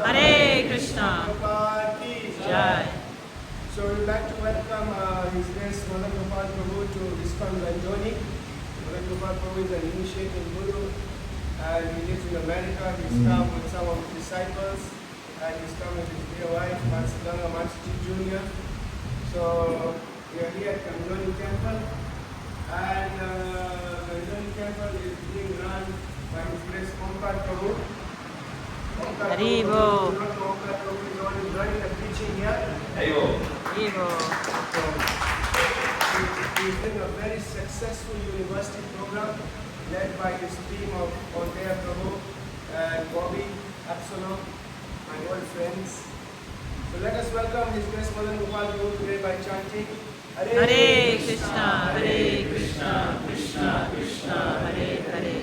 Hare Krishna. Jai. So we would like to welcome His Grace Madana-gopāla Prabhu to Ganjoni. Madana-gopāla Prabhu is an initiating guru and he lives in America. He's come with some of his disciples and he's come with his dear wife, Madana Jr. So we are here at Ganjoni Temple and Ganjoni Temple is being run by His Grace Madana Prabhu. Haribo. Haribo. He's doing a very successful university program led by his team of Ondaya Prabhu and Bobby, Absalom, my old friends. So let us welcome His Grace Madana-gopāla Prabhu today by chanting Hare Krishna, Hare Krishna, Krishna Krishna, Hare Hare,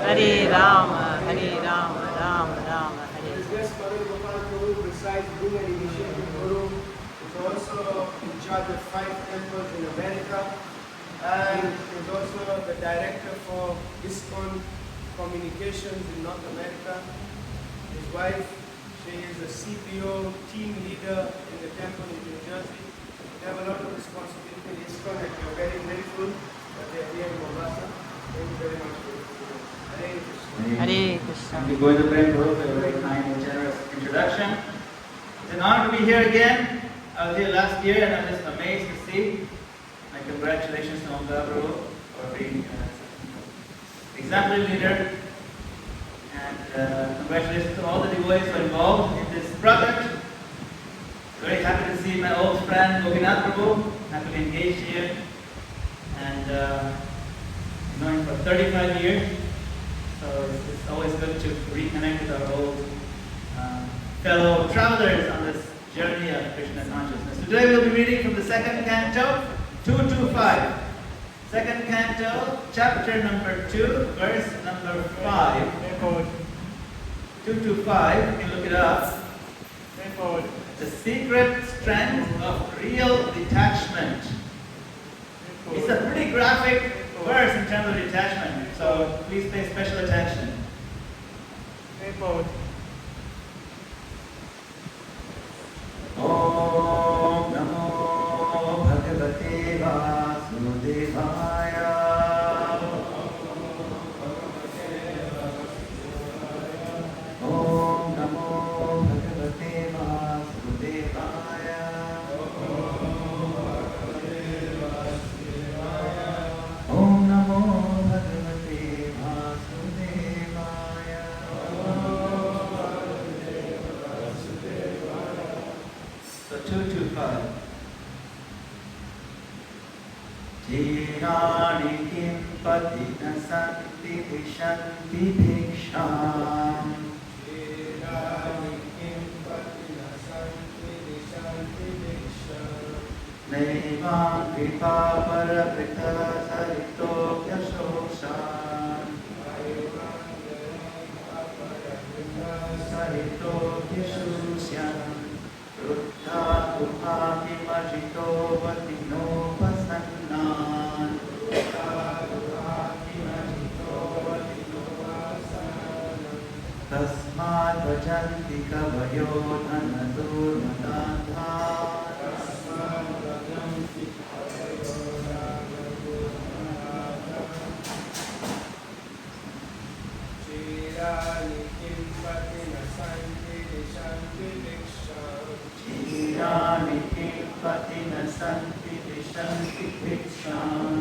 Hare Rama, Rama Rama, Hare. His Grace Madana-gopāla Prabhu, besides being an initiating guru, is also in charge of 5 temples in America and is also the director for ISKCON Communications in North America. His wife, she is a CPO team leader in the temple in New Jersey. They have a lot of responsibility in ISKCON and we are very grateful that they are here in Mombasa. Thank you very much for your Hare Krishna. Hare Krishna. Thank you, Govinda Prem Prabhu, for a very kind and generous introduction. It's an honor to be here again. I was here last year and I'm just amazed to see. My congratulations to Mombasa Prabhu for being an exemplary leader. And congratulations to all the devotees who are involved in this project. Very happy to see my old friend Gopinath Prabhu, happily engaged here. And known him for 35 years. So it's always good to reconnect with our old fellow travelers on this journey of Krishna consciousness. Today we'll be reading from the 2nd canto, 225. 2nd canto, chapter number 2, verse number 5. 225, you can look it up. The secret strength of real detachment. It's a pretty graphic verse in terms of detachment, so please pay special attention. Om Namo Bhagavate Vasudevaya. Om Namo Bhagavate Vasudevaya. Om Namo Bhagavate Vasudevaya. Chirani kim patina santi vishanti bhiksham. Chirani kim patina santi vishanti bhiksham. Naivam kripa paraprita sarito yashosam. Sarito yashusyam. Ruddha duhati majito vatino pasannan. Tasmad vajanti kavayo dhanadurmadantha. Chirani kim patina santi vishanti bhiksham. Chirani kim patina santi vishanti bhiksham.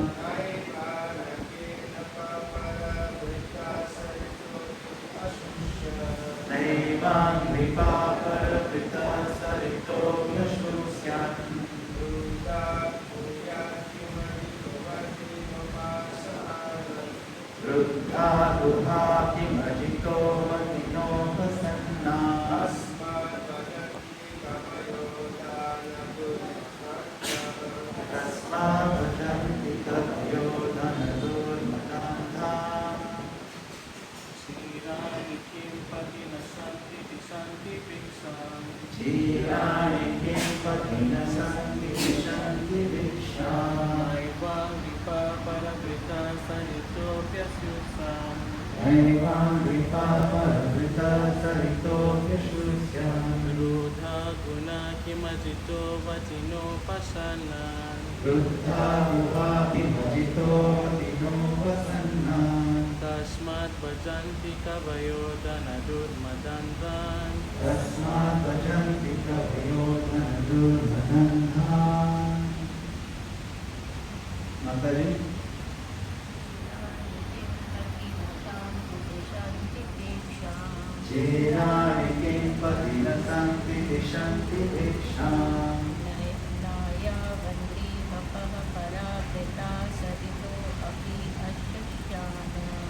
Naivam kripa paraprita sarito yashusyam. Ruddha duhati majito vatino pasanna. Tasmad vajanti kavayo dhanadurmadantha. Chirani kim patina santi vishanti bhiksham. Chirani kim patina santi vishanti bhiksham. Naivam kripa paraprita sarito vyashyusam. Naivam kripa paraprita sarito yashusyam. Ruddha guna kimajito vatino pasannan. Ruddha duhati majito vatino pasanna. Tasmat bhajanti kavayo dhanadurmadanthan. Tasmad vajanti kavayo dhanadurmadantha. Mataji. Chirani kim patina santi vishanti bhiksham.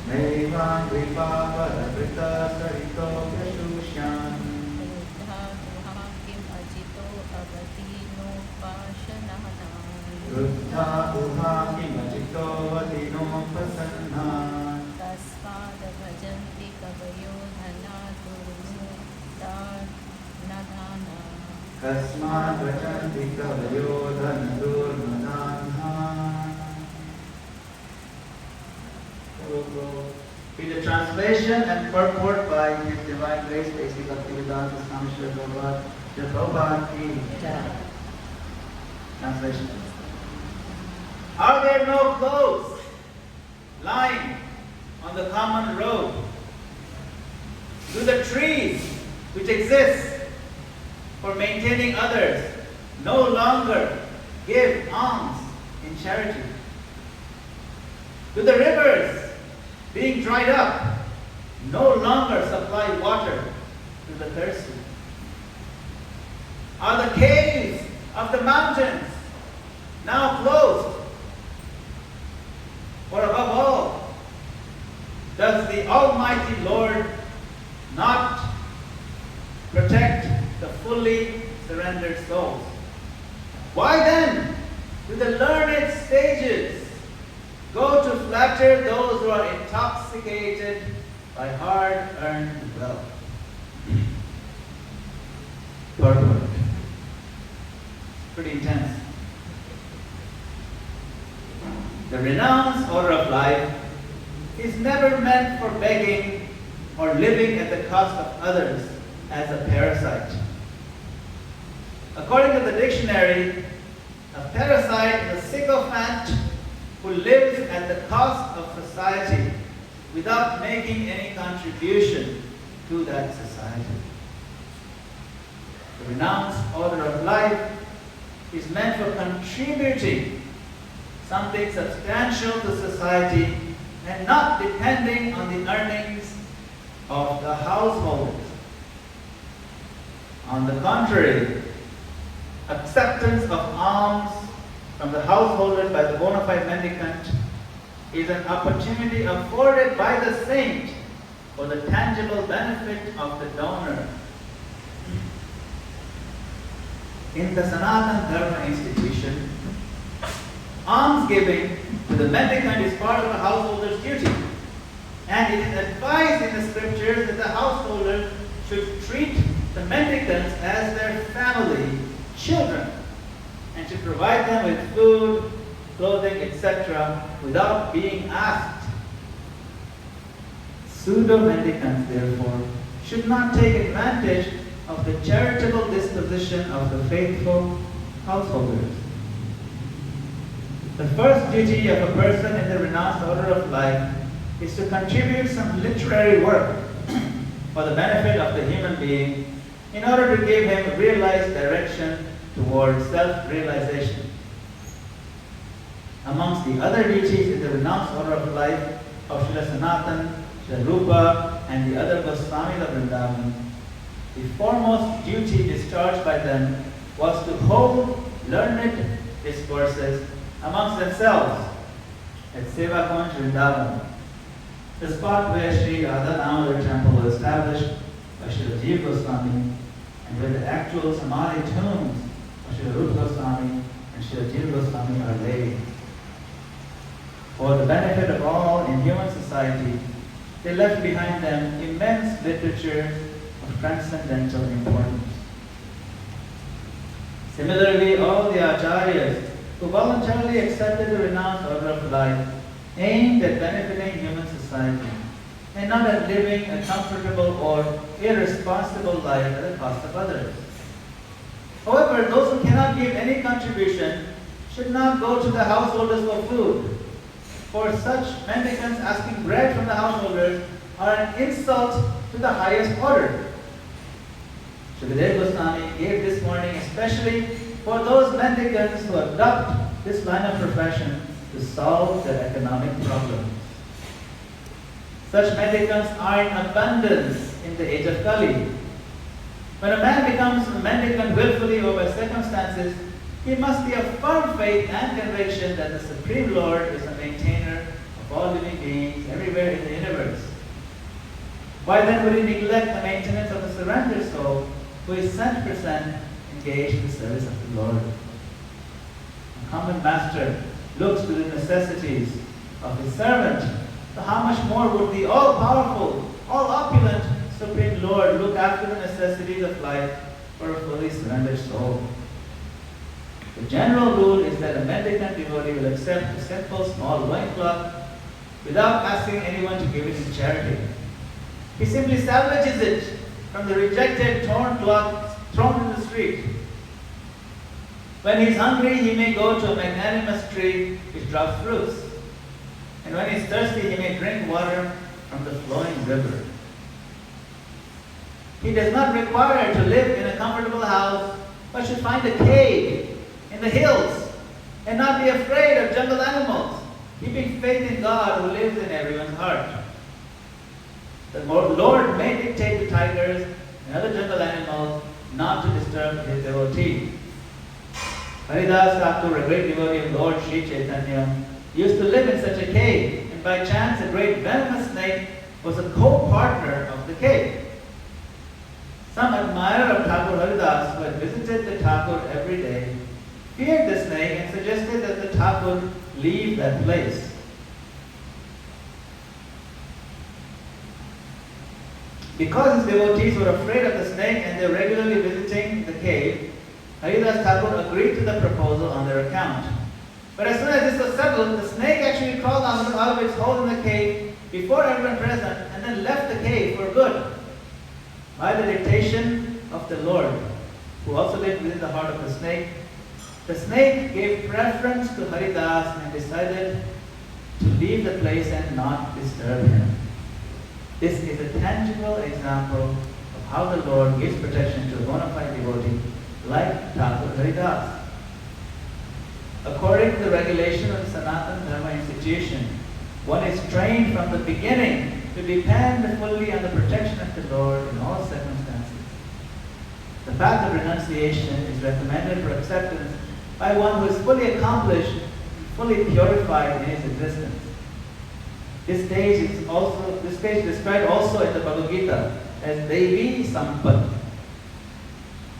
Naivam kripa paraprita sarito yashusyam. Ruddha duhati majito vatino pasanna. Tasmad bhajanti kavayo dhanadurmadantha. Tasmad vajanti kavayo dhanadurmadantha. With the translation and purport by His Divine Grace, Basic Bhaktivedanta Swami Srila Prabhupada ki jai. Translation. Are there no clothes lying on the common road? Do the trees which exist for maintaining others no longer give alms in charity? Do the rivers being dried up no longer supply water to the thirsty? Are the caves of the mountains now closed? Or above all, does the Almighty Lord not protect the fully surrendered souls? Why then do the learned sages go to flatter those who are intoxicated by hard-earned wealth? Purport. Pretty intense. The renounced order of life is never meant for begging or living at the cost of others as a parasite. According to the dictionary, a parasite is a sycophant who lives at the cost of society without making any contribution to that society. The renounced order of life is meant for contributing something substantial to society and not depending on the earnings of the household. On the contrary, acceptance of alms from the householder by the bona fide mendicant is an opportunity afforded by the saint for the tangible benefit of the donor. In the Sanatana Dharma institution, almsgiving to the mendicant is part of a householder's duty. And it is advised in the scriptures that the householder should treat the mendicants as their family, children, and should provide them with food, clothing, etc. without being asked. Pseudo-mendicants, therefore, should not take advantage of the charitable disposition of the faithful householders. The first duty of a person in the renounced order of life is to contribute some literary work for the benefit of the human being in order to give him realized direction towards self-realization. Amongst the other duties in the renounced order of life of Srila Sanatana, Srila Rupa, and the other Goswamis of Vrindavan, the foremost duty discharged by them was to hold learned discourses amongst themselves at Seva Kunj Vrindavan, the spot where Sri Radha Damodar temple was established by Srila Jiva Goswami, and where the actual Samadhi tombs of Srila Rupa Goswami and Srila Jiva Goswami are laid. For the benefit of all in human society, they left behind them immense literature of transcendental importance. Similarly, all the acharyas who voluntarily accepted the renounced order of life aimed at benefiting human society and not at living a comfortable or irresponsible life at the cost of others. However, those who cannot give any contribution should not go to the householders for food, for such mendicants asking bread from the householders are an insult to the highest order. Srila Goswami gave this warning especially for those mendicants who adopt this line of profession to solve their economic problems. Such mendicants are in abundance in the age of Kali. When a man becomes a mendicant willfully or by circumstances, he must be of firm faith and conviction that the Supreme Lord is the maintainer of all living beings everywhere in the universe. Why then would he neglect the maintenance of the surrendered soul who is 100% engaged in the service of the Lord? A common master looks to the necessities of his servant, so how much more would the all-powerful, all-opulent Supreme Lord look after the necessities of life for a fully surrendered soul? The general rule is that a mendicant devotee will accept a simple small loincloth without asking anyone to give it in charity. He simply salvages it from the rejected torn cloth thrown in the street. When he is hungry, he may go to a magnanimous tree which drops fruits. And when he is thirsty, he may drink water from the flowing river. He does not require to live in a comfortable house, but should find a cave in the hills and not be afraid of jungle animals, keeping faith in God who lives in everyone's heart. The Lord may dictate to tigers and other jungle animals not to disturb his devotees. Haridas Thakur, a great devotee of Lord Sri Chaitanya, used to live in such a cave, and by chance a great venomous snake was a co-partner of the cave. Some admirer of Thakur Haridas, who had visited the Thakur every day, feared the snake and suggested that the Thakur leave that place. Because his devotees were afraid of the snake and they were regularly visiting the cave, Haridas Thakur agreed to the proposal on their account. But as soon as this was settled, the snake actually crawled out of its hole in the cave before everyone present and then left the cave for good. By the dictation of the Lord, who also lived within the heart of the snake gave preference to Haridas and decided to leave the place and not disturb him. This is a tangible example of how the Lord gives protection to a bona fide devotee like Thakur Haridas. According to the regulation of the Sanatana Dharma institution, one is trained from the beginning to depend fully on the protection of the Lord in all circumstances. The path of renunciation is recommended for acceptance by one who is fully accomplished, fully purified in his existence. This stage is described also in the Bhagavad Gita as Devi Sampat.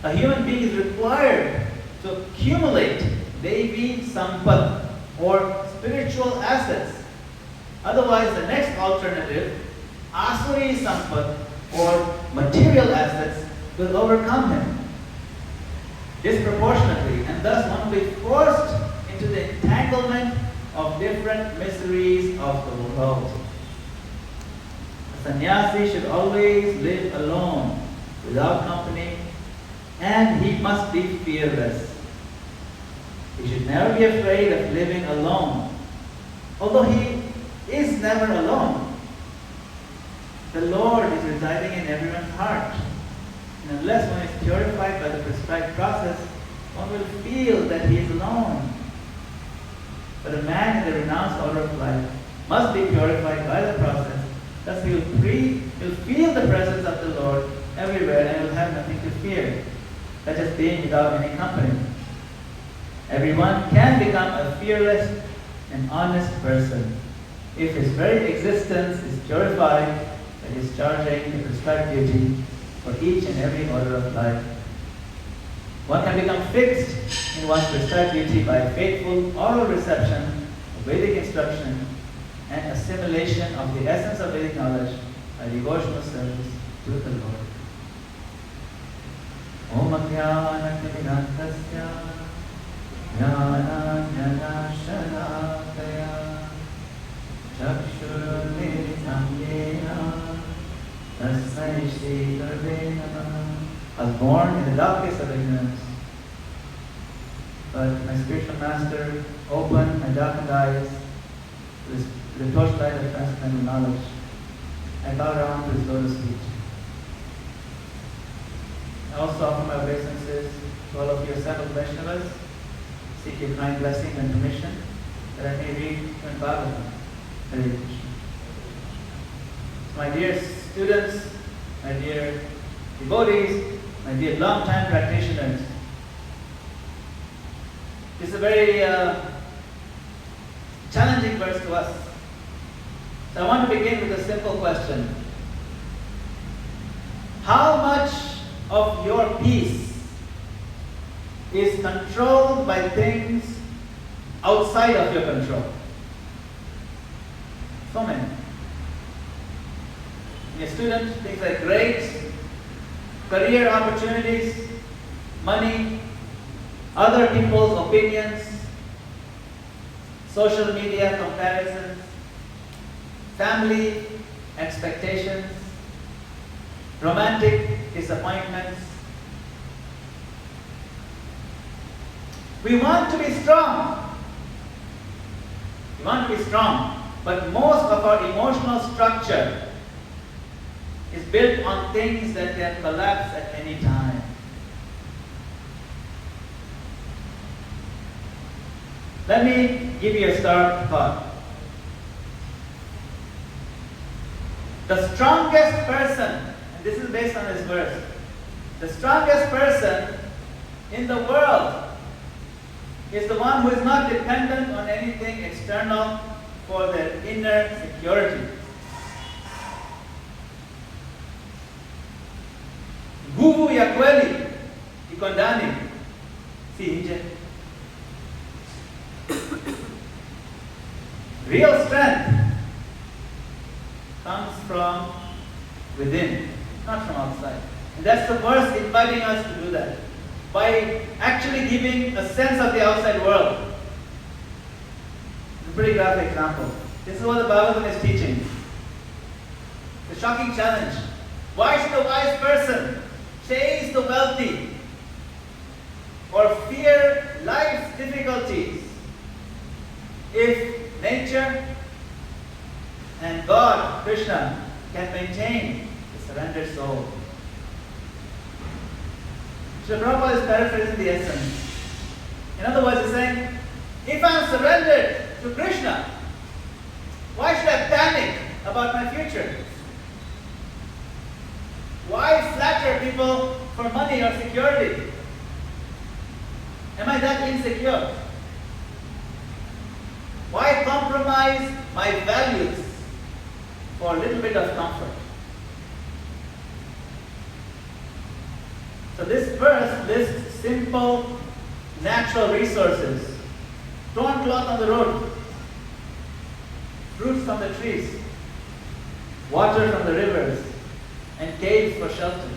A human being is required to accumulate Devi Sampat, or spiritual assets. Otherwise, the next alternative, Asuri Sampat, or material assets, will overcome him disproportionately, and thus one will be forced into the entanglement of different miseries of the world. A sannyasi should always live alone, without company, and he must be fearless. He should never be afraid of living alone, although he is never alone. The Lord is residing in everyone's heart, and unless one is purified by the prescribed process, one will feel that he is alone. But a man in the renounced order of life must be purified by the process. Thus he will feel the presence of the Lord everywhere and will have nothing to fear, such as being without any company. Everyone can become a fearless and honest person if his very existence is purified by discharging the prescribed duty for each and every order of life. One can become fixed in one's prescribed duty by faithful oral reception of Vedic instruction and assimilation of the essence of Vedic knowledge by devotional service to the Lord. Om Jnana Timirantasya Jnana Jnana Shalakaya Chakshurunmilitam Yena Tasmai Shri Gurave Namah. I was born in the darkest of ignorance, but my spiritual master opened my darkened eyes to the torchlight of transcendental knowledge. I bow down to his lotus feet. I also offer my obeisances to all of you assembled Vaishnavas, seek your kind blessing and permission that I may read and Bhagavatam. Hare Krishna. My dear students, my dear devotees, my dear long-time practitioners, this is a very challenging verse to us. So I want to begin with a simple question. How much of your peace is controlled by things outside of your control? So many. Being a student, things like grades, career opportunities, money, other people's opinions, social media comparisons, family expectations, romantic disappointments. We want to be strong. We want to be strong, but most of our emotional structure is built on things that can collapse at any time. Let me give you a start thought. The strongest person, and this is based on this verse, the strongest person in the world is the one who is not dependent on anything external for their inner security. Nguvu ya kweli iko ndani, si nje. Real strength comes from within, not from outside. And that's the verse inviting us to do that, by actually giving a sense of the outside world. It's a pretty graphic example. This is what the Bhagavatam is teaching. The shocking challenge. Why should a wise person chase the wealthy or fear life's difficulties if nature and God, Krishna, can maintain the surrendered soul? Srila Prabhupada is paraphrasing the essence. In other words, he's saying, if I am surrendered to Krishna, why should I panic about my future? Why flatter people for money or security? Am I that insecure? Why compromise my values for a little bit of comfort? So this verse lists simple, natural resources. Torn cloth on the road, fruits from the trees, water from the rivers, and caves for shelter.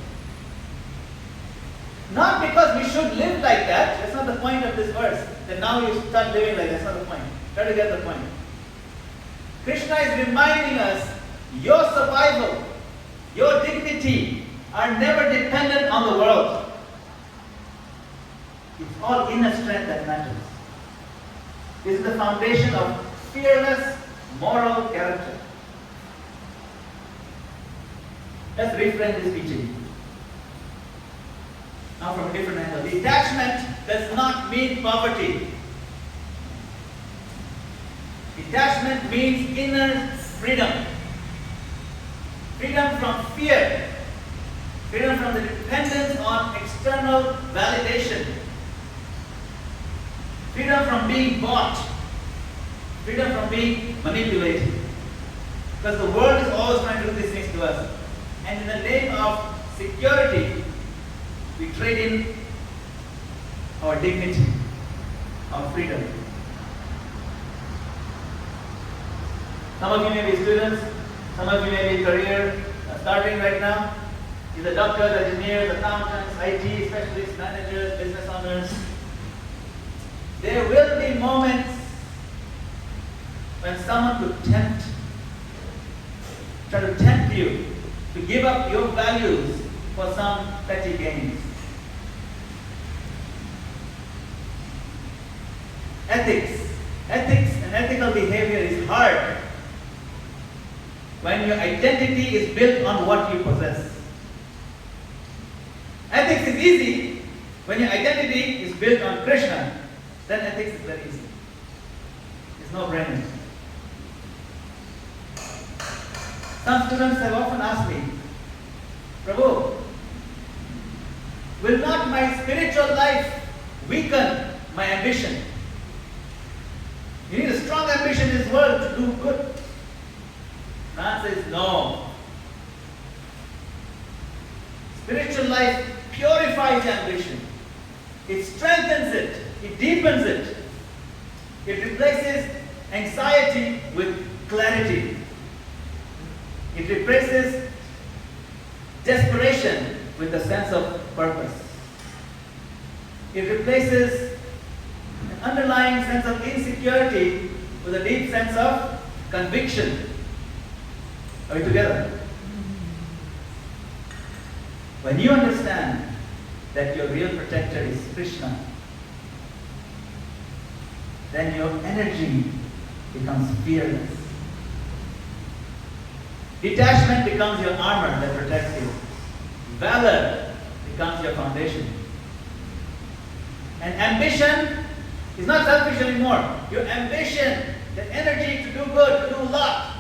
Not because we should live like that. That's not the point of this verse. That now you start living like that. That's not the point. Try to get the point. Krishna is reminding us, your survival, your dignity are never dependent on the world. It's all inner strength that matters. This is the foundation of fearless moral character. Let's reframe this teaching. Now from a different angle. Detachment does not mean poverty. Detachment means inner freedom. Freedom from fear. Freedom from the dependence on external validation. Freedom from being bought. Freedom from being manipulated. Because the world is always trying to do these things to us. And in the name of security, we trade in our dignity, our freedom. Some of you may be students, some of you may be career starting right now. Either doctors, engineers, accountants, IT specialists, managers, business owners. There will be moments when someone could try to tempt you to give up your values for some petty gains. Ethics and ethical behavior is hard when your identity is built on what you possess. Ethics is easy when your identity is built on Krishna. Then ethics is very easy. It's no brainer. Some students have often asked me, Prabhu, will not my spiritual life weaken my ambition? You need a strong ambition in this world to do good. The answer is no. Spiritual life purifies ambition. It strengthens it. It deepens it. It replaces anxiety with clarity. It replaces desperation with a sense of purpose. It replaces an underlying sense of insecurity with a deep sense of conviction. Are we together? When you understand that your real protector is Krishna, then your energy becomes fearless. Detachment becomes your armor that protects you. Valor becomes your foundation. And ambition is not selfish anymore. Your ambition, the energy to do good, to do a lot,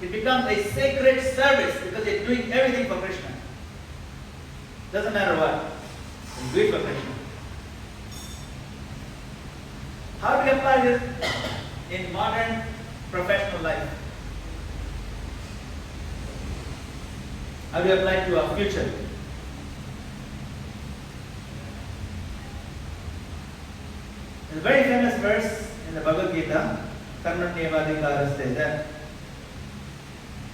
it becomes a sacred service because you're doing everything for Krishna. Doesn't matter what. You do it for Krishna. How do we apply this in modern professional life? How do we apply it to our future? There's a very famous verse in the Bhagavad Gita, Karma-Neva-Adhikara, says that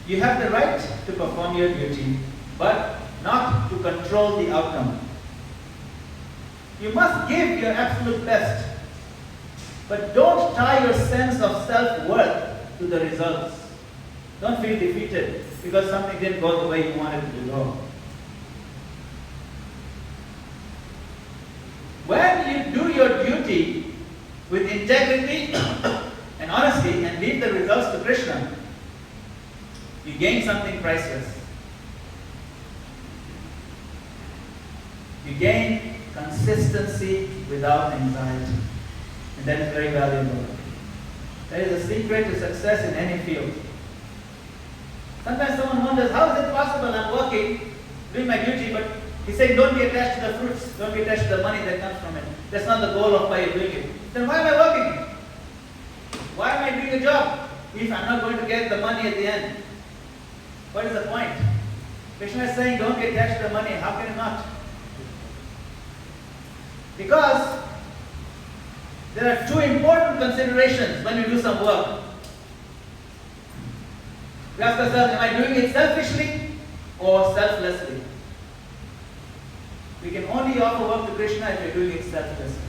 you have the right to perform your duty, but not to control the outcome. You must give your absolute best, but don't tie your sense of self-worth to the results. Don't feel defeated because something didn't go the way you wanted it to go. When you do your duty with integrity and honesty and leave the results to Krishna, you gain something priceless. You gain consistency without anxiety. And that is very valuable. That is the secret to success in any field. Sometimes someone wonders, how is it possible I'm working, doing my duty, but He's saying don't be attached to the fruits, don't be attached to the money that comes from it. That's not the goal of why you're doing it. Then why am I working? Why am I doing a job if I'm not going to get the money at the end? What is the point? Krishna is saying don't be attached to the money. How can you not? Because there are two important considerations when we do some work. We ask ourselves, am I doing it selfishly or selflessly? We can only offer work to Krishna if you're doing it selflessly.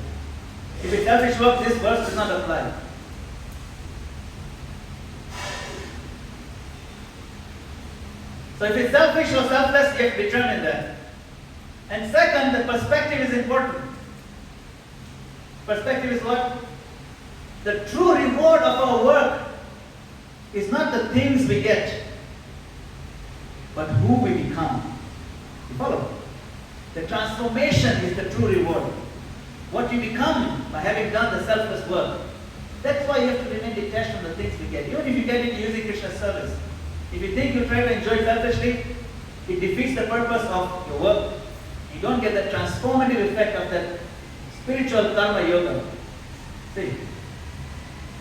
If it's selfish work, this verse does not apply. So if it's selfish or selfless, you have to determine that. And second, the perspective is important. Perspective is what? The true reward of our work is not the things we get, but who we become. You follow? The transformation is the true reward. What you become by having done the selfless work. That's why you have to remain detached from the things we get. Even if you get into using Krishna's service. If you think you try to enjoy selfishly, it defeats the purpose of your work. You don't get the transformative effect of that spiritual karma yoga. See?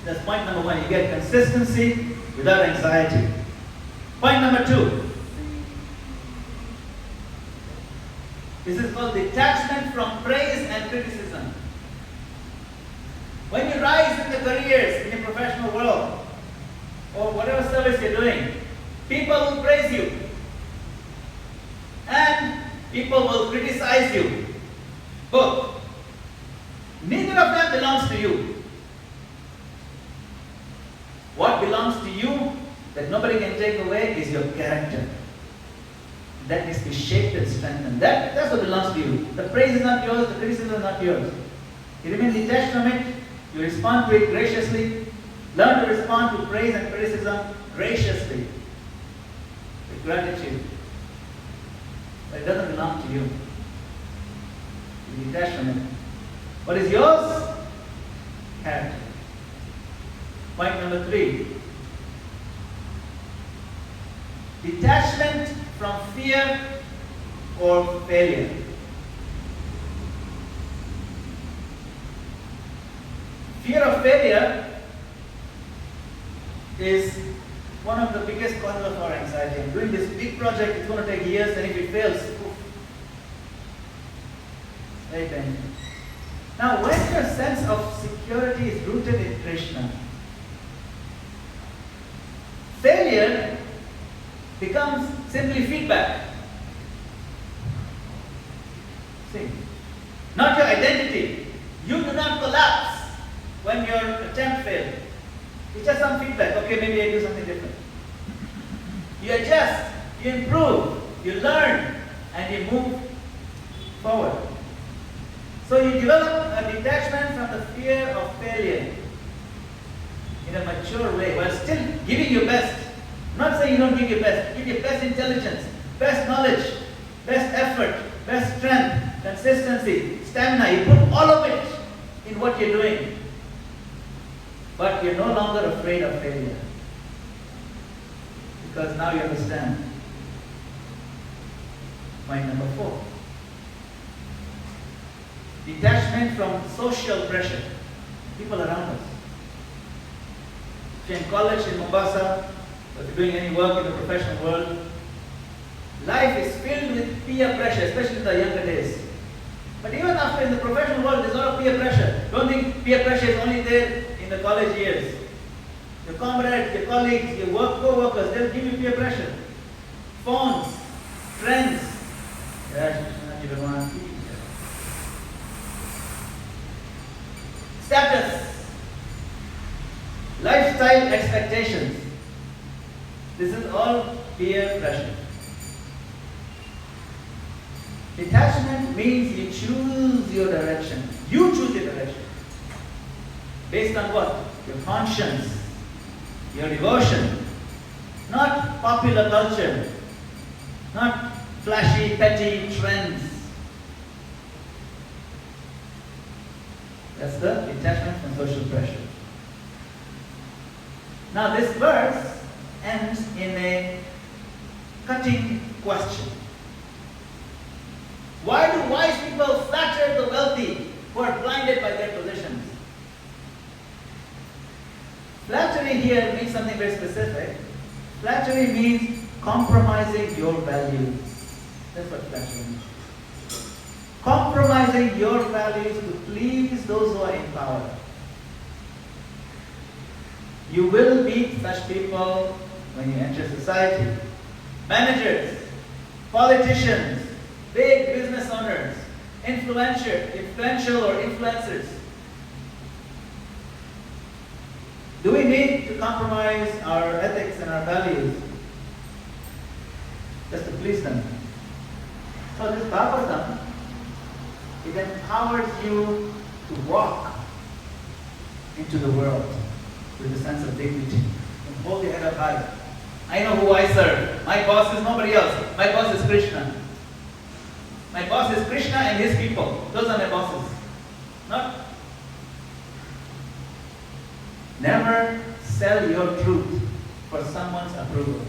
That's point number one. You get consistency without anxiety. Point number two. This is called detachment from praise and criticism. When you rise in the careers in your professional world, or whatever service you're doing, people will praise you. And people will criticize you. Both. Neither of them belongs to you. What belongs to you that nobody can take away is your character. That needs to be shaped and strengthened. That's what belongs to you. The praise is not yours, the criticism is not yours. You remain detached from it, you respond to it graciously. Learn to respond to praise and criticism graciously, with gratitude. But it doesn't belong to you. You detach from it. What is yours? Character. Point number three. Detachment from fear or failure. Fear of failure is one of the biggest causes of our anxiety. I'm doing this big project, it's going to take years, and if it fails, poof, very painful. Now, when your sense of security is rooted in Krishna, failure becomes simply feedback. See, not your identity. You do not collapse when your attempt fails. It's just some feedback. Okay, maybe I do something different. You adjust, you improve, you learn, and you move forward. So you develop a detachment from the fear of failure in a mature way while still giving your best. I'm not saying you don't give your best. Give your best intelligence, best knowledge, best effort, best strength, consistency, stamina. You put all of it in what you're doing. But you're no longer afraid of failure. Because now you understand. Point number 4. Detachment from social pressure. People around us. If you're in college in Mombasa, or if you're doing any work in the professional world, life is filled with peer pressure, especially in the younger days. But even after in the professional world, there's a lot of peer pressure. Don't think peer pressure is only there in the college years. Your comrades, your colleagues, your co-workers, they'll give you peer pressure. Phones, friends. Status. Lifestyle expectations. This is all peer pressure. Detachment means you choose your direction. You choose your direction. Based on what? Your conscience, your devotion. Not popular culture. Not flashy, petty trends. That's the detachment from social pressure. Now this verse ends in a cutting question. people flatter the wealthy who are blinded by their possessions. Flattery here means something very specific. Flattery means compromising your values. That's what flattery means. Compromising your values to please those who are in power. You will meet such people when you enter society. Managers, politicians, big business owners, influential or influencers. Do we need to compromise our ethics and our values just to please them? So this Bhagavatam, it empowers you to walk into the world with a sense of dignity and hold your head up high. I know who I serve. My boss is nobody else. My boss is Krishna. My boss is Krishna and his people. Those are my bosses. Not. Never sell your truth for someone's approval.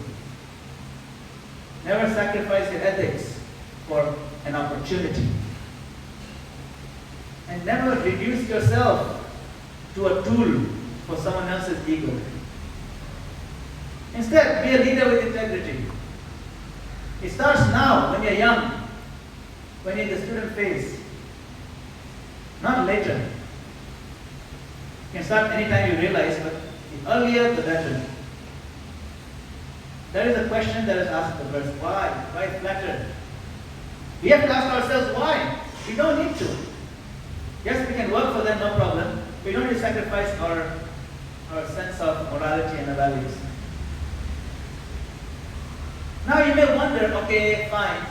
Never sacrifice your ethics for an opportunity. And never reduce yourself to a tool for someone else's ego. Instead, be a leader with integrity. It starts now, when you're young, when you're in the student phase, not later. You can start anytime you realize, but the earlier the better. That is a question that is asked in the verse. Why? Why flatter? We have to ask ourselves why. We don't need to. Yes, we can work for them, no problem. We don't need to sacrifice our sense of morality and our values. Now you may wonder, okay, fine.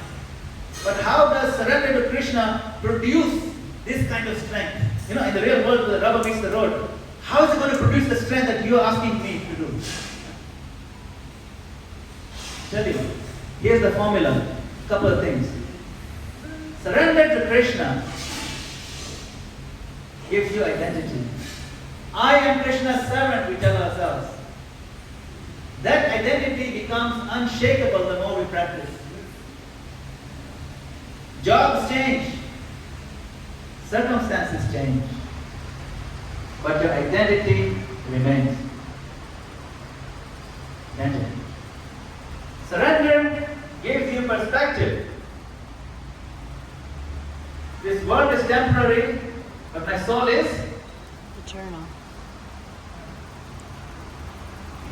But how does surrender to Krishna produce this kind of strength? You know, in the real world, the rubber meets the road. How is it going to produce the strength that you are asking me to do? Tell you, here's the formula. A couple of things. Surrender to Krishna gives you identity. I am Krishna's servant, we tell ourselves. That identity becomes unshakable the more we practice. Jobs change. Circumstances change. But your identity remains. Identity. Surrender gives you perspective. This world is temporary, but my soul is Eternal.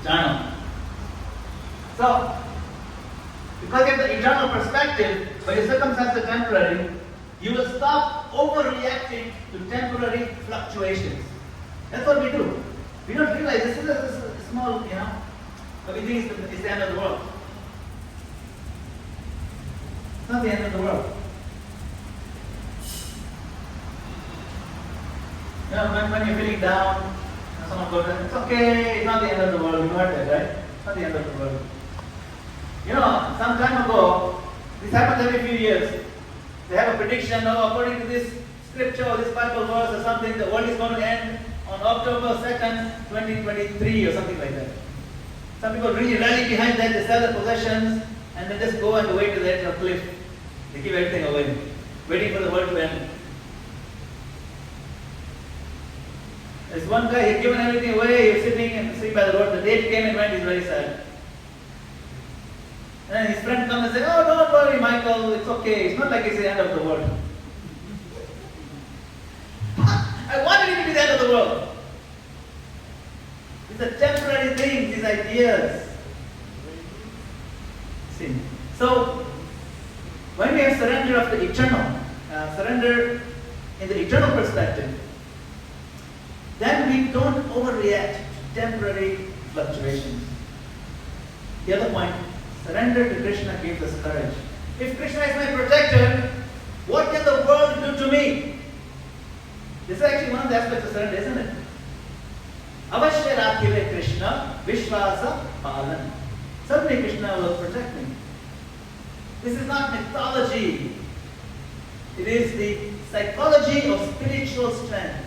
eternal. So, because you have the eternal perspective, when your circumstances are temporary, you will stop overreacting to temporary fluctuations. That's what we do. We don't realize this is a small, but we think it's the end of the world. It's not the end of the world. When you're feeling down, someone goes, it's okay, it's not the end of the world. You heard that, right? It's not the end of the world. Some time ago, this happens every few years. They have a prediction, according to this scripture or this Bible verse or something, the world is going to end on October 2nd, 2023 or something like that. Some people really rally behind that, they sell their possessions and then just go and wait to the edge of the cliff. They give everything away, waiting for the world to end. There's one guy, he'd given everything away, he was sitting by the road, the date came and went, he's very sad. And his friend comes and says, oh, don't worry, Michael, it's okay, it's not like it's the end of the world. I wanted it to be the end of the world. These are temporary things, these ideas. See, so when we have surrender of the eternal, surrender in the eternal perspective, then we don't overreact to temporary fluctuations. The other point, surrender to Krishna gives us courage. If Krishna is my protector, what can the world do to me? This is actually one of the aspects of surrender, isn't it? Avashya Rakhive Krishna Vishwasa Palan. Certainly Krishna will protect me. This is not mythology. It is the psychology of spiritual strength.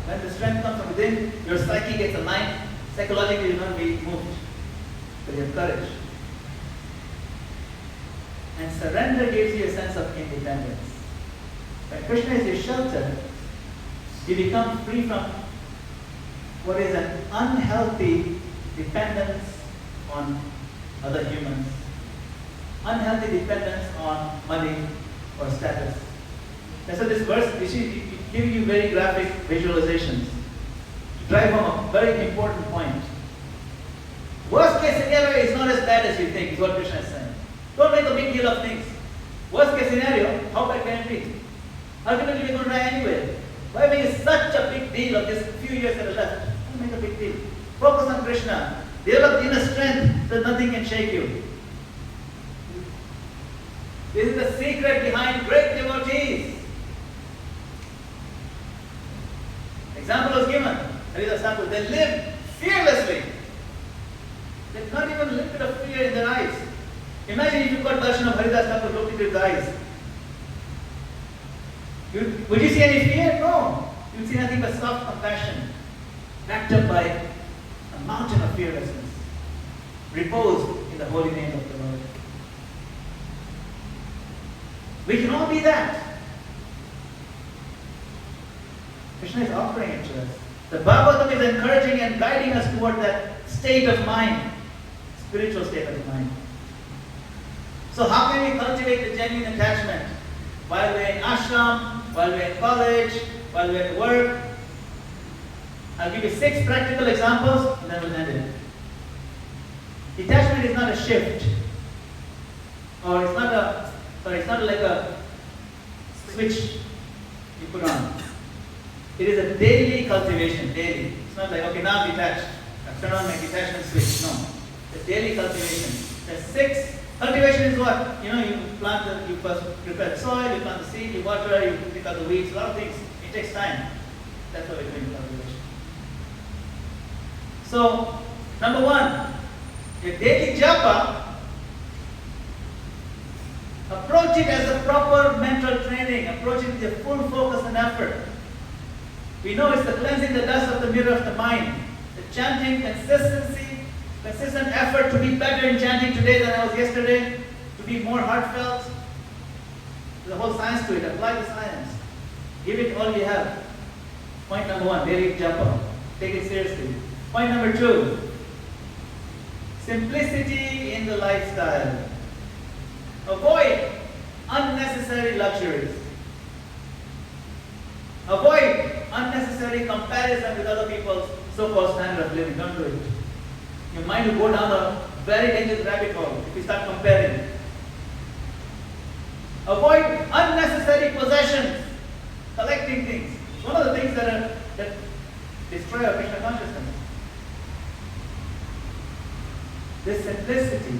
When the strength comes from within, your psyche gets aligned, psychologically you're going to be moved. But you have courage. And surrender gives you a sense of independence. When Krishna is your shelter, you become free from what is an unhealthy dependence on other humans, unhealthy dependence on money or status. And so this verse, it gives you very graphic visualizations to drive home a very important point. Worst case scenario is not as bad as you think, is what Krishna is saying. Don't make a big deal of things. Worst case scenario, how bad can it be? Ultimately, we're going to die anyway. Why make such a big deal of this few years that are left? Don't make a big deal. Focus on Krishna. Develop inner strength so nothing can shake you. This is the secret behind great devotees. Example was given. There is a sample. They live fearlessly. There's not even a little bit of fear in their eyes. Imagine if you got darshan of Haridas Thakur looked into his eyes. Would you see any fear? No. You would see nothing but soft compassion, backed up by a mountain of fearlessness, reposed in the holy name of the Lord. We can all be that. Krishna is offering it to us. The Bhagavatam is encouraging and guiding us toward that state of mind, spiritual state of mind. So how can we cultivate the genuine attachment? While we're in ashram, while we're in college, while we're at work. I'll give you 6 practical examples and then we'll end it. Detachment is not a shift. Or it's not like a switch you put on. It is a daily cultivation, daily. It's not like, okay, now I'm detached. I've turned on my detachment switch. No. It's daily cultivation. There's 6. Cultivation is what? You plant you first prepare the soil, you plant the seed, you water, you pick out the weeds, a lot of things. It takes time. That's what we're doing cultivation. So, number 1, your daily japa, approach it as a proper mental training. Approach it with your full focus and effort. We know it's the cleansing the dust of the mirror of the mind. The chanting consistency, consistent effort to be better in chanting today than I was yesterday, to be more heartfelt. There's a whole science to it. Apply the science. Give it all you have. Point number 1, daily japa. Take it seriously. Point number 2, simplicity in the lifestyle. Avoid unnecessary luxuries. Avoid unnecessary comparison with other people's so-called standard of living. Don't do it. Your mind will go down a very dangerous rabbit hole if you start comparing. Avoid unnecessary possessions, collecting things. It's one of the things that destroy our Krishna consciousness. This simplicity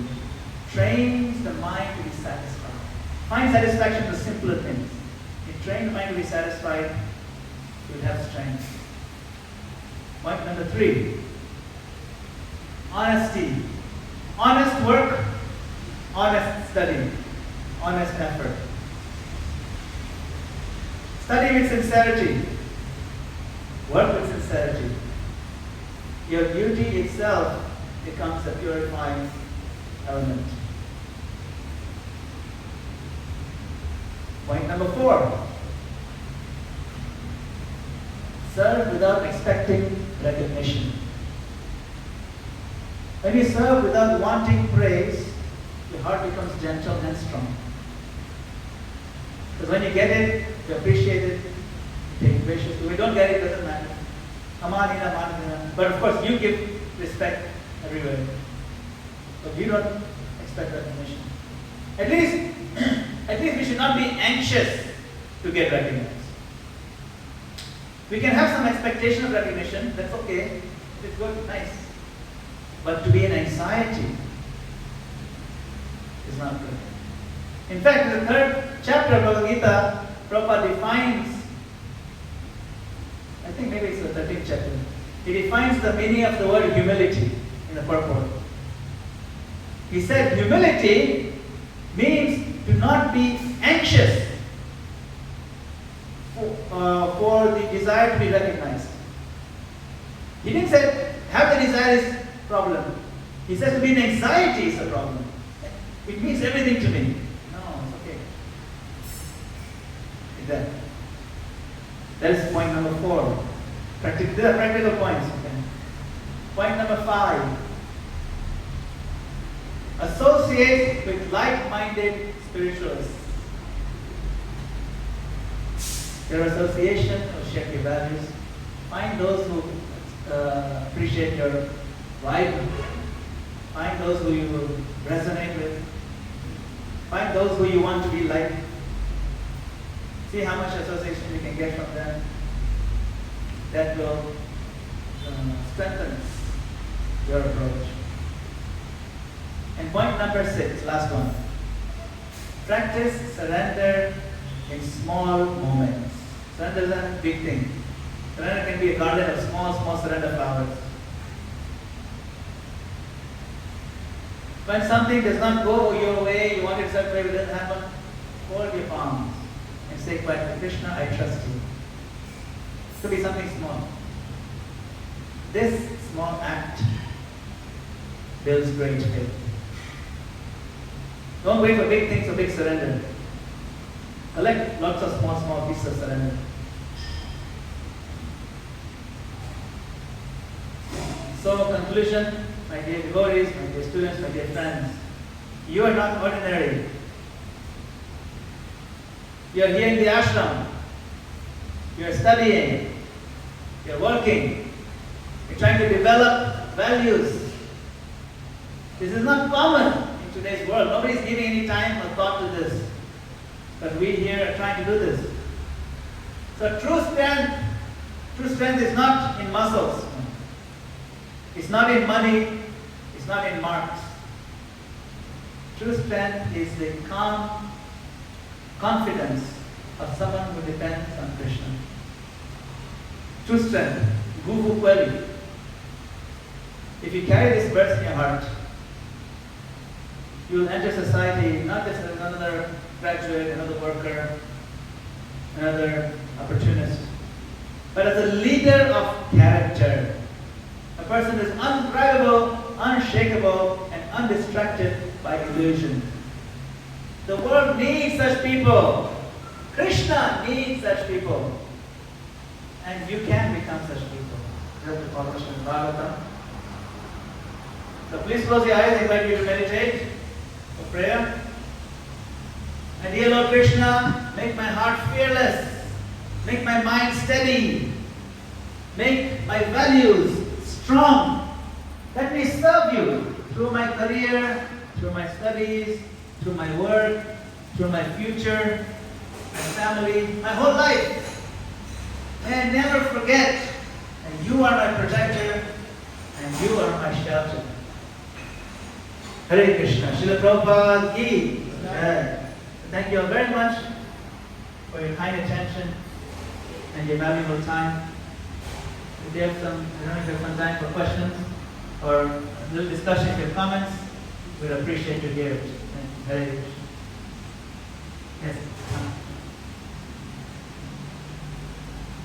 trains the mind to be satisfied. Find satisfaction in the simpler things. You train the mind to be satisfied, you will have strength. Point number 3. Honesty. Honest work, honest study, honest effort. Study with sincerity. Work with sincerity. Your beauty itself becomes a purifying element. Point number 4. Serve without expecting recognition. When you serve without wanting praise, your heart becomes gentle and strong. Because when you get it, you appreciate it, you take gracious. When you don't get it, it doesn't matter. Amanina, manina. But of course, you give respect everywhere. But you don't expect recognition. At least we should not be anxious to get recognized. We can have some expectation of recognition, that's okay. It's good, nice. But to be in anxiety is not good. In fact, in the 3rd chapter of Bhagavad Gita, Prabhupada defines, I think maybe it's the 13th chapter, he defines the meaning of the word humility in the purport. He said humility means to not be anxious for the desire to be recognized. He didn't say have the desire is problem. He says to be in anxiety is a problem. It means everything to me. No, it's okay. like that. That is point number 4. These are practical points. Okay. Point number 5. Associate with like-minded spiritualists. Your association will share your values. Find those who appreciate your vibe. Find those who you will resonate with. Find those who you want to be like. See how much association you can get from them. That will strengthen your approach. And point number 6, last one. Practice surrender in small moments. Surrender is a big thing. Surrender can be a garden of small surrender flowers. When something does not go your way, you want it a certain way, it doesn't happen, hold your palms and say quietly, Krishna, I trust you. It could be something small. This small act builds great faith. Don't wait for big things or big surrender. Collect lots of small pieces of surrender. So, conclusion, my dear devotees, my dear students, my dear friends, you are not ordinary. You are here in the ashram. You are studying. You are working. You are trying to develop values. This is not common in today's world. Nobody is giving any time or thought to this. But we here are trying to do this. So true strength is not in muscles. It's not in money. It's not in marks. True strength is the calm confidence of someone who depends on Krishna. True strength, Guvu Kweli. If you carry this verse in your heart, you will enter society not just as another graduate, another worker, another opportunist, but as a leader of character. A person who is unbribable, unshakable, and undistracted by illusion. The world needs such people. Krishna needs such people. And you can become such people. You have to follow Srimad Bhagavatam. So please close your eyes. I invite you to meditate for prayer. And dear Lord Krishna, make my heart fearless. Make my mind steady. Make my values strong. Let me serve you through my career, through my studies, through my work, through my future, my family, my whole life. May I never forget that you are my protector and you are my shelter. Hare Krishna. Srila Prabhupada ki jai. Thank you all very much for your kind attention and your valuable time. If you have some, I don't know if you have some time for questions or a little discussion, if you have comments, we'd appreciate you here. Hare Krishna. Yes.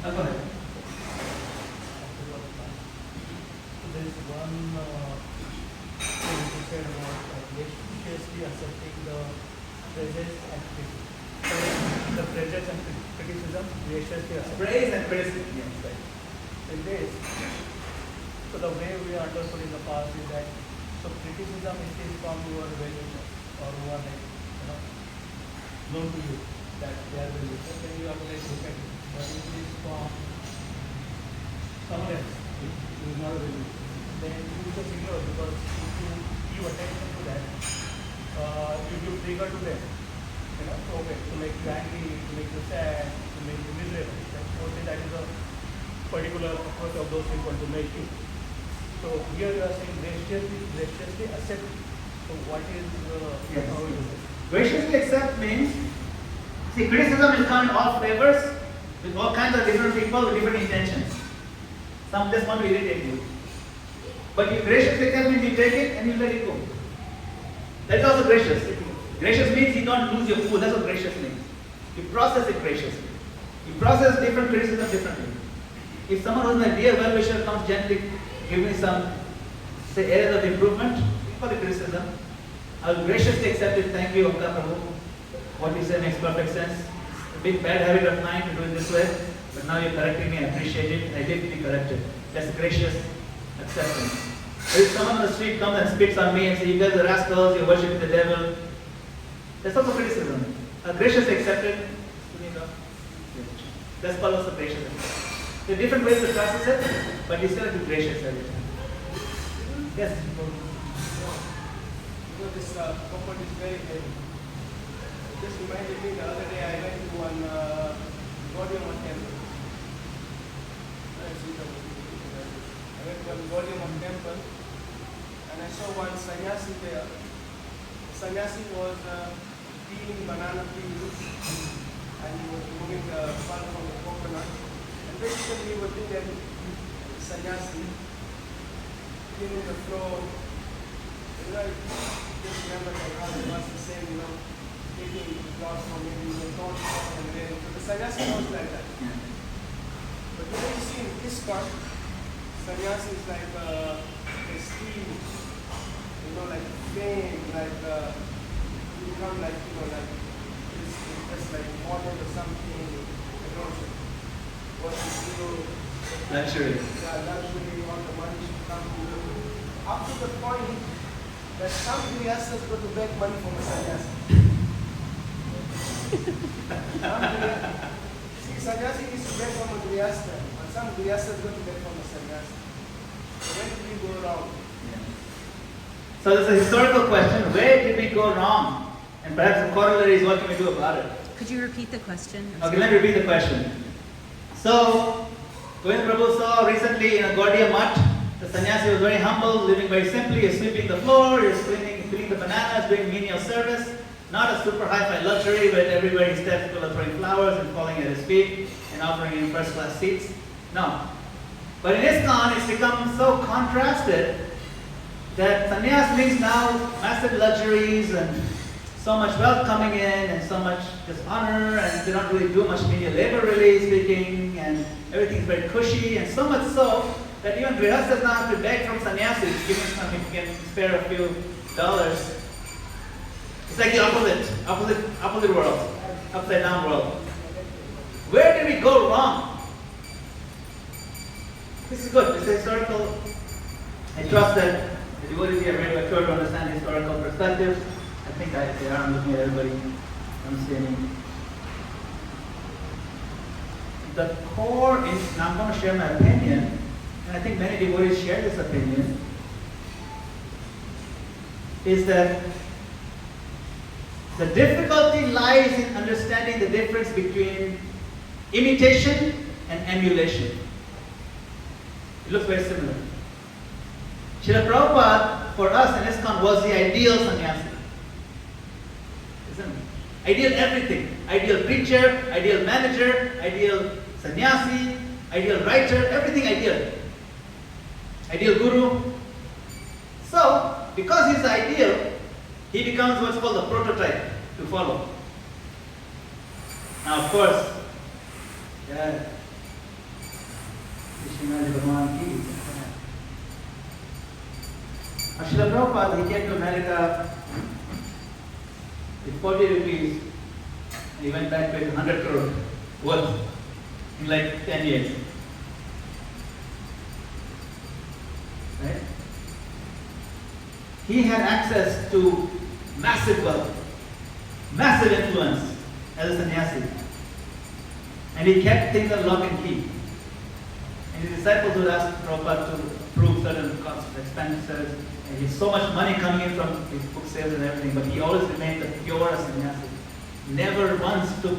Oh, go ahead. There is one thing you said about graciously accepting the praises and criticism. The praises and criticism, graciously accepting. Praise and criticism. Yes, right. In this, so the way we understood in the past is that so criticism is from your well-wishers or who are like, known to you that they are well-wishers, then you have to like look at it. But if it is from someone else who is not a well-wisher, then you just ignore because if you give attention to that, you give trigger to them. So okay, to make you angry, to make you sad, to make you miserable. That is a particular approach of those people to make you. So here you are saying graciously accept. So what is Yes. how it is? Graciously accept means, see, criticism will come in all flavors with all kinds of different people with different intentions. Some just want to irritate you. But you graciously accept means you take it and you let it go. That is also gracious. Gracious means you don't lose your food. That's what gracious means. You process it graciously. You process different criticism differently. If someone who is my dear well-wisher comes gently, give me some, say, areas of improvement, for the criticism, I will graciously accept it. Thank you, Omkar Prabhu. What you said makes perfect sense. a big bad habit of mine to do it this way, but now you're correcting me, I appreciate it, I did be corrected. That's gracious acceptance. If someone on the street comes and spits on me and says, you guys are rascals, you're worshiping the devil, that's also criticism. Graciously accepted, that's called also gracious acceptance. There are different ways to process it, but you still have to be gracious every time. Yes? This comfort is very heavy. It just reminded me the other day I went to one Gaudiya temple. I went to one Gaudiya temple and I saw one sannyasi there. The sannyasi was peeling banana peels and he was removing the pulp from the coconut. And basically he was doing that sannyasi, cleaning the floor. You know, just remember that how it was the same, you know, taking cloths from maybe the clothes and wearing. So the sannyasi was like that. But when you see in this part, sannyasi is like prestige, you know, like fame, like you become like, you know, like it's just like model or something, you know, what you do. Luxury. Yeah, luxury, all the money should come to you. Up to the point that some grihasthas go to beg money from a sannyasi. See, sannyasi is to beg from a grihastha, and some grihasthas go to beg from a sannyasi. So where did we go wrong? So there's a historical question, where did we go wrong? And perhaps the corollary is what can we do about it? Could you repeat the question? Okay, let me repeat the question. So, Govind Prabhu saw recently in a Gaudiya mutt, the sannyasi was very humble, living very simply, he was sweeping the floor, he was cleaning the bananas, doing menial service, not a super hi-fi luxury, but everywhere he steps, people are throwing flowers and falling at his feet and offering him first-class seats. No. But in ISKCON, it's become so contrasted that sannyas means now massive luxuries and so much wealth coming in and so much just honor, and they don't really do much menial labor, really speaking, and everything's very cushy, and so much so that even grihasthas now have to beg from sannyasis, give me something, you can spare a few dollars. It's like the opposite world, upside down world. Where did we go wrong? This is good, this is historical. I trust that the devotees here are very mature to understand historical perspectives. I think they are. I'm looking at everybody. I don't see any. The core is, now I'm going to share my opinion, and I think many devotees share this opinion, is that the difficulty lies in understanding the difference between imitation and emulation. It looks very similar. Srila Prabhupada, for us in ISKCON, was the ideal sannyasi. Isn't it? Ideal everything. Ideal preacher, ideal manager, ideal sannyasi, ideal writer, everything ideal. Ideal guru. So, because he's ideal, he becomes what's called the prototype to follow. Now, of course, Srila Prabhupada, he came to America with 40 rupees, and he went back with 100 crore worth in like 10 years. Right? He had access to massive wealth, massive influence as a sannyasi. And he kept things on lock and key. And his disciples would ask Prabhupada to approve certain costs, expenditures, and he had so much money coming in from his book sales and everything, but he always remained the pure sannyasi. Never once took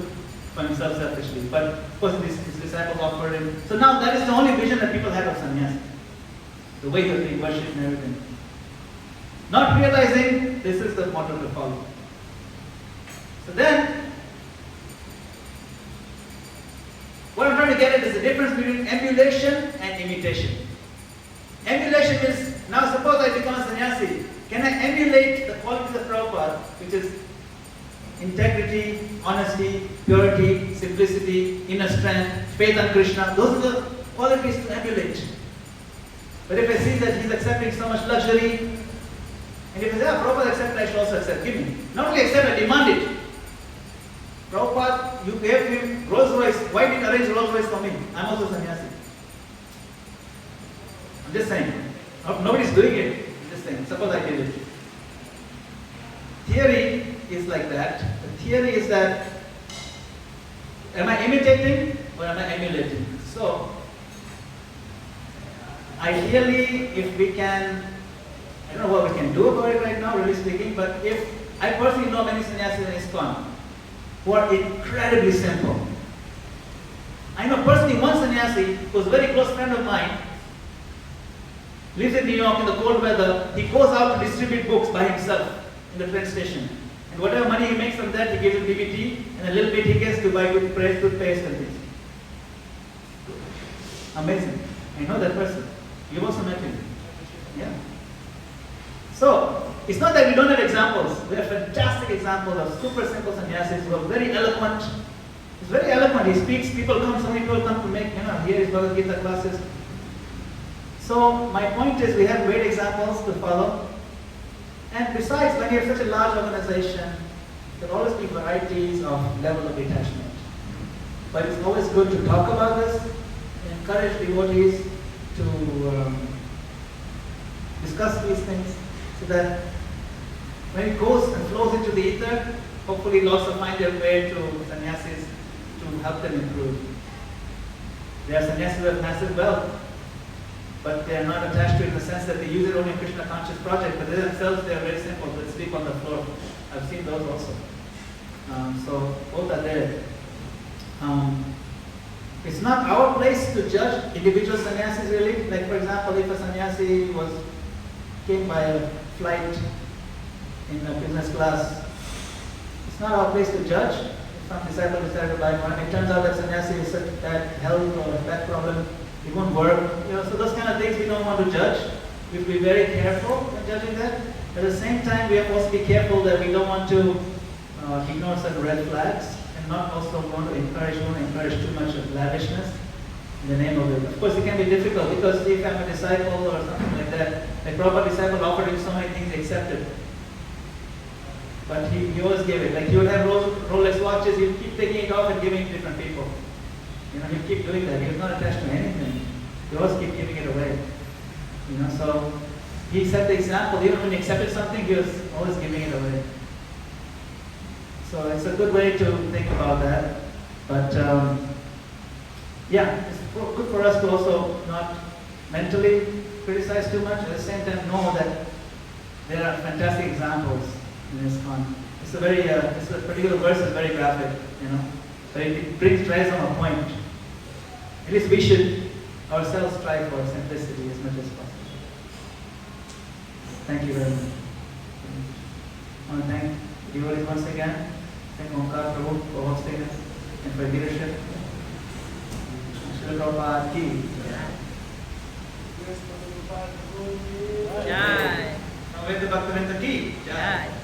for himself selfishly. But of course his disciples offered him. So now that is the only vision that people have of sannyasi. The way he was being worshipped and everything. Not realizing this is the model to follow. So then, what I'm trying to get at is the difference between emulation and imitation. Emulation is, now suppose I become a sannyasi. Can I emulate the qualities of Prabhupada, which is integrity, honesty, purity, simplicity, inner strength, faith in Krishna? Those are the qualities to emulate. But if I see that he's accepting so much luxury, and if I say, Prabhupada accepted, I should also accept. Give me. Not only accept, I demand it. Prabhupada, you gave him Rolls Royce. Why didn't you arrange Rolls Royce for me? I'm also sannyasi. I'm just saying. Nobody's doing it. I'm just saying. Suppose I did it. Theory is like that. The theory is that, am I imitating or am I emulating? So, ideally, if we can, I don't know what we can do about it right now, really speaking, but if, I personally know many sannyasis in ISKCON who are incredibly simple. I know personally one sannyasi who's a very close friend of mine, lives in New York in the cold weather. He goes out to distribute books by himself in the train station. And whatever money he makes from that, he gives him BBT, and a little bit he gets to buy toothpaste and things. Amazing. I know that person. You also met him. Yeah. So, it's not that we don't have examples. We have fantastic examples of super simple sannyasis who are very eloquent. He's very eloquent. He speaks, people come, so many people come to make, hear his Bhagavad Gita classes. So, my point is we have great examples to follow. And besides, when you have such a large organization, there will always be varieties of level of detachment. But it's always good to talk about this, and encourage devotees to discuss these things, so that when it goes and flows into the ether, hopefully it will also find their way to sannyasis to help them improve. There are sannyasis who have massive wealth, but they are not attached to it in the sense that they use it only in Krishna conscious project, but they themselves, they are very simple, they sleep on the floor. I've seen those also. So both are there. It's not our place to judge individual sannyasis really. Like for example, if a sannyasi came by a flight in a business class, it's not our place to judge. If some disciple decided to buy one, it turns out that sannyasi is such bad health or a bad problem, it won't work. So those kind of things we don't want to judge. We have to be very careful when judging that. At the same time, we have to also be careful that we don't want to ignore certain red flags, and not also want to encourage too much of lavishness in the name of it. Of course, it can be difficult because if I'm a disciple or something like that, a proper disciple offered him so many things, he accepted. But he always gave it. Like he would have Rolex watches, he would keep taking it off and giving it to different people. He'd keep doing that. He was not attached to anything. He always keep giving it away. So he set the example. Even when he accepted something, he was always giving it away. So it's a good way to think about that. But it's good for us to also not mentally criticize too much. At the same time, know that there are fantastic examples in ISKCON. It's a very, this particular verse is very graphic, but it drives home a point. At least we should ourselves strive for simplicity as much as possible. Thank you very much. I want to thank devotees once again. Thank Omkar Prabhu for hosting us and for leadership. Srila Prabhupada ki. Jai. Navaita Bhaktivinoda ki. Jai.